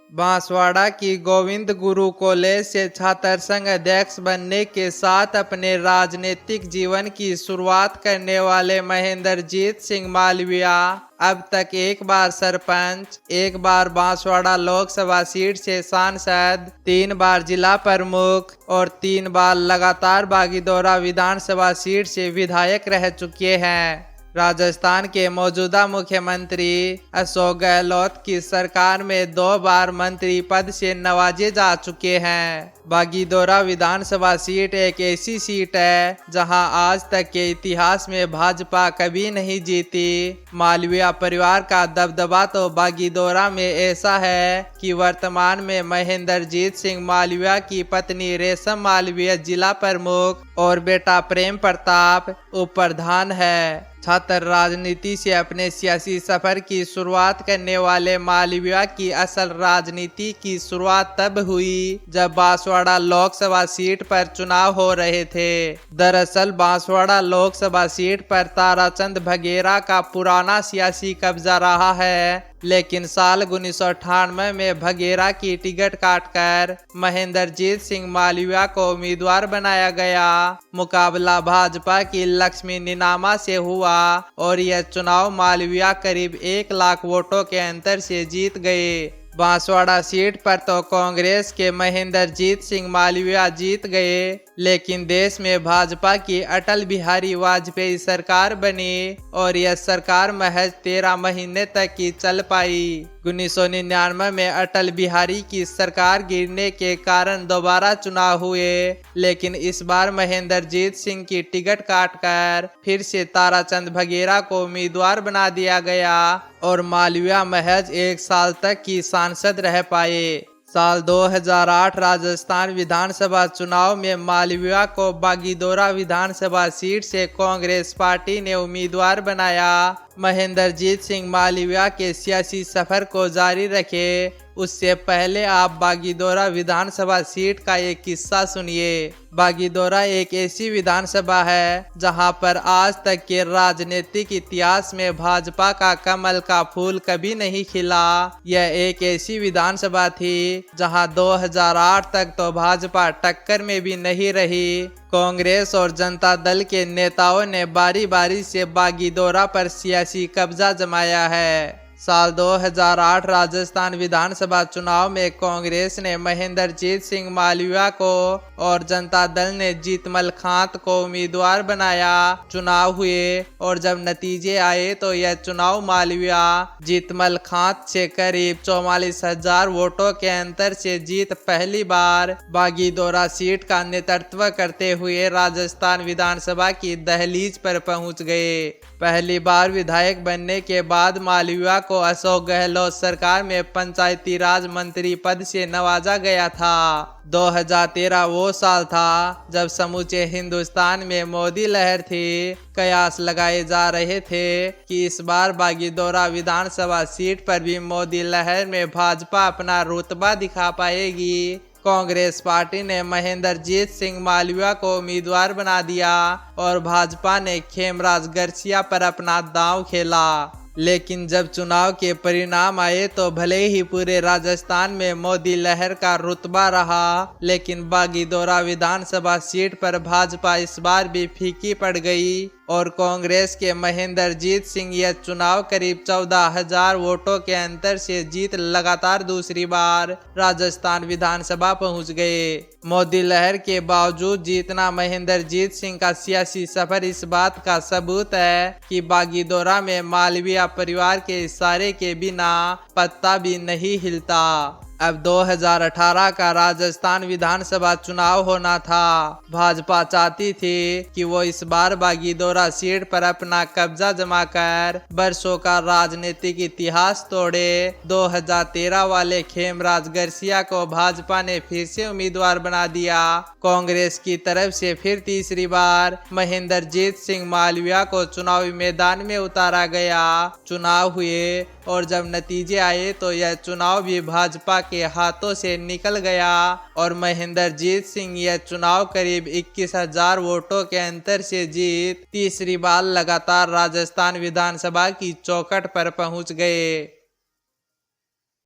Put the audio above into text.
बांसवाड़ा की गोविंद गुरु कॉलेज से छात्र संघ अध्यक्ष बनने के साथ अपने राजनीतिक जीवन की शुरुआत करने वाले महेंद्रजीत सिंह मालविया अब तक एक बार सरपंच, एक बार बांसवाड़ा लोकसभा सीट से सांसद, 3 बार जिला प्रमुख और 3 बार लगातार बागीदोरा विधानसभा सीट से विधायक रह चुके हैं। राजस्थान के मौजूदा मुख्यमंत्री अशोक गहलोत की सरकार में 2 बार मंत्री पद से नवाजे जा चुके हैं। बागीदोरा विधानसभा सीट एक ऐसी सीट है जहां आज तक के इतिहास में भाजपा कभी नहीं जीती। मालविया परिवार का दबदबा तो बागीदोरा में ऐसा है कि वर्तमान में महेंद्रजीत सिंह मालविया की पत्नी रेशम मालविया जिला प्रमुख और बेटा प्रेम प्रताप उप प्रधान है। छात्र राजनीति से अपने सियासी सफर की शुरुआत करने वाले मालविया की असल राजनीति की शुरुआत तब हुई जब बांसवाड़ा लोकसभा सीट पर चुनाव हो रहे थे। दरअसल बांसवाड़ा लोकसभा सीट पर ताराचंद बघेरा का पुराना सियासी कब्जा रहा है, लेकिन साल 1998 में बघेरा की टिकट काटकर महेंद्रजीत सिंह मालविया को उम्मीदवार बनाया गया। मुकाबला भाजपा की लक्ष्मी नीनामा से हुआ और यह चुनाव मालविया करीब 1 लाख वोटों के अंतर से जीत गए। बांसवाड़ा सीट पर तो कांग्रेस के महेंद्रजीत सिंह मालविया जीत गए, लेकिन देश में भाजपा की अटल बिहारी वाजपेयी सरकार बनी और यह सरकार महज 13 महीने तक ही चल पाई। 1999 में अटल बिहारी की सरकार गिरने के कारण दोबारा चुनाव हुए, लेकिन इस बार महेंद्रजीत सिंह की टिकट काटकर फिर से ताराचंद बघेरा को उम्मीदवार बना दिया गया और मालविया महज 1 साल तक की सांसद रह पाए। साल 2008 राजस्थान विधानसभा चुनाव में मालविया को बागीदोरा विधानसभा सीट से कांग्रेस पार्टी ने उम्मीदवार बनाया। महेंद्रजीत सिंह मालविया के सियासी सफर को जारी रखे उससे पहले आप बागीदोरा विधानसभा सीट का एक किस्सा सुनिए। बागीदोरा एक ऐसी विधानसभा है जहां पर आज तक के राजनीतिक इतिहास में भाजपा का कमल का फूल कभी नहीं खिला। यह एक ऐसी विधानसभा थी जहां 2008 तक तो भाजपा टक्कर में भी नहीं रही। कांग्रेस और जनता दल के नेताओं ने बारी बारी से बागीदोरा पर सियासी कब्जा जमाया है। साल 2008 राजस्थान विधानसभा चुनाव में कांग्रेस ने महेंद्रजीत सिंह मालविया को और जनता दल ने जीतमल खांत को उम्मीदवार बनाया। चुनाव हुए और जब नतीजे आए तो यह चुनाव मालविया जीतमल खांत से करीब 44,000 वोटों के अंतर से जीत पहली बार बागीदोरा सीट का नेतृत्व करते हुए राजस्थान विधानसभा की दहलीज पर पहुंच गए। पहली बार विधायक बनने के बाद मालविया को अशोक गहलोत सरकार में पंचायती राज मंत्री पद से नवाजा गया था। 2013 वो साल था जब समूचे हिंदुस्तान में मोदी लहर थी। कयास लगाए जा रहे थे कि इस बार बागीदोरा विधानसभा सीट पर भी मोदी लहर में भाजपा अपना रुतबा दिखा पाएगी। कांग्रेस पार्टी ने महेंद्रजीत सिंह मालविया को उम्मीदवार बना दिया और भाजपा ने खेमराज गरसिया पर अपना दांव खेला। लेकिन जब चुनाव के परिणाम आए तो भले ही पूरे राजस्थान में मोदी लहर का रुतबा रहा, लेकिन बागीदोरा विधानसभा सीट पर भाजपा इस बार भी फीकी पड़ गई और कांग्रेस के महेंद्रजीत सिंह यह चुनाव करीब 14,000 वोटों के अंतर से जीत लगातार दूसरी बार राजस्थान विधानसभा पहुंच गए। मोदी लहर के बावजूद जीतना महेंद्रजीत सिंह का सियासी सफर इस बात का सबूत है कि बागीदोरा में मालविया परिवार के इशारे के बिना पत्ता भी नहीं हिलता। अब 2018 का राजस्थान विधानसभा चुनाव होना था। भाजपा चाहती थी कि वो इस बार बागीदोरा सीट पर अपना कब्जा जमाकर बरसों का राजनीतिक इतिहास तोड़े। 2013 वाले खेमराज गरसिया को भाजपा ने फिर से उम्मीदवार बना दिया। कांग्रेस की तरफ से फिर तीसरी बार महेंद्रजीत सिंह मालविया को चुनावी मैदान में उतारा गया। चुनाव हुए और जब नतीजे आए तो यह चुनाव भी भाजपा के हाथों से निकल गया और महेंद्रजीत सिंह यह चुनाव करीब 21,000 वोटों के अंतर से जीत तीसरी बार लगातार राजस्थान विधानसभा की चौखट पर पहुंच गए।